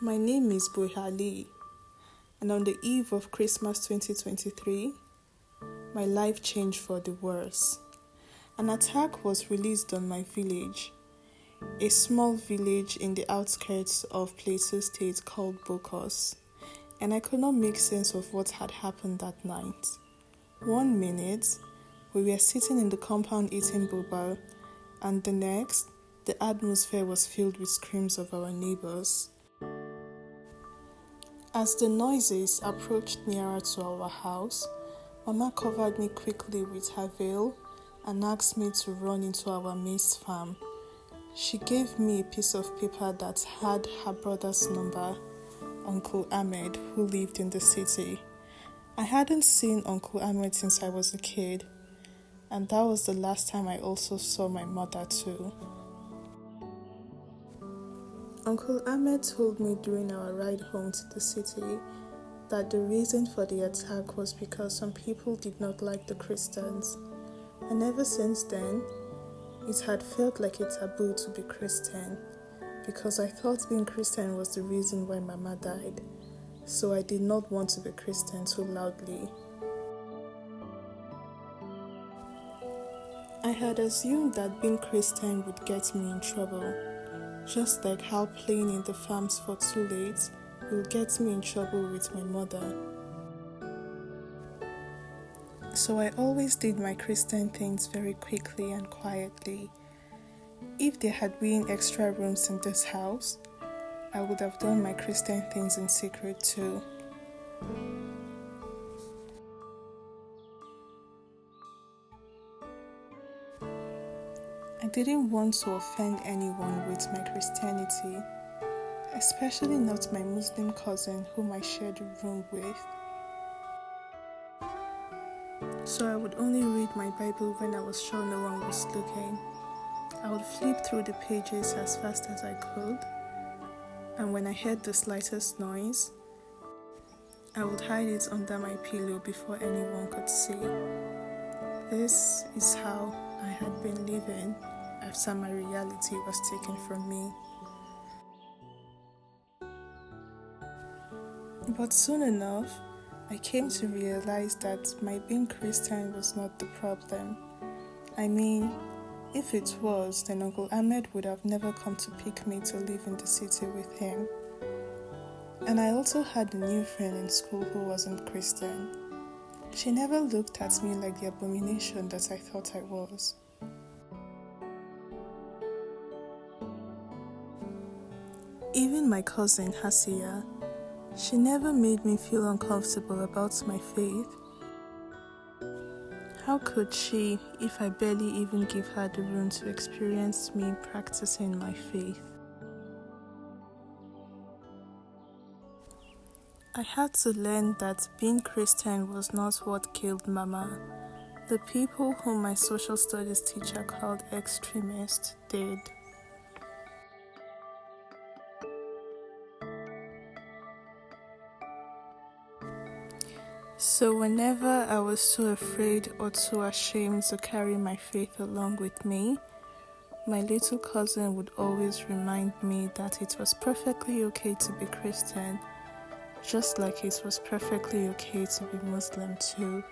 My name is Boyali, and on the eve of Christmas 2023, my life changed for the worse. An attack was released on my village, a small village in the outskirts of Plateau state called Bokos, and I could not make sense of what had happened that night. 1 minute, we were sitting in the compound eating boba, and the next, the atmosphere was filled with screams of our neighbors. As the noises approached nearer to our house, Mama covered me quickly with her veil and asked me to run into our maize farm. She gave me a piece of paper that had her brother's number, Uncle Ahmed, who lived in the city. I hadn't seen Uncle Ahmed since I was a kid, and that was the last time I also saw my mother too. Uncle Ahmed told me during our ride home to the city that the reason for the attack was because some people did not like the Christians. And ever since then, it had felt like a taboo to be Christian, because I thought being Christian was the reason why Mama died, so I did not want to be Christian too loudly. I had assumed that being Christian would get me in trouble, just like how playing in the farms for too late will get me in trouble with my mother. So I always did my Christian things very quickly and quietly. If there had been extra rooms in this house, I would have done my Christian things in secret too. I didn't want to offend anyone with my Christianity, especially not my Muslim cousin whom I shared a room with. So I would only read my Bible when I was sure no one was looking. I would flip through the pages as fast as I could, and when I heard the slightest noise, I would hide it under my pillow before anyone could see. This is how I had been living after my reality was taken from me. But soon enough, I came to realize that my being Christian was not the problem. I mean, if it was, then Uncle Ahmed would have never come to pick me to live in the city with him. And I also had a new friend in school who wasn't Christian. She never looked at me like the abomination that I thought I was. Even my cousin Hasia, she never made me feel uncomfortable about my faith. How could she if I barely even give her the room to experience me practicing my faith? I had to learn that being Christian was not what killed Mama. The people whom my social studies teacher called extremists did. So whenever I was too afraid or too ashamed to carry my faith along with me, my little cousin would always remind me that it was perfectly okay to be Christian, just like it was perfectly okay to be Muslim too.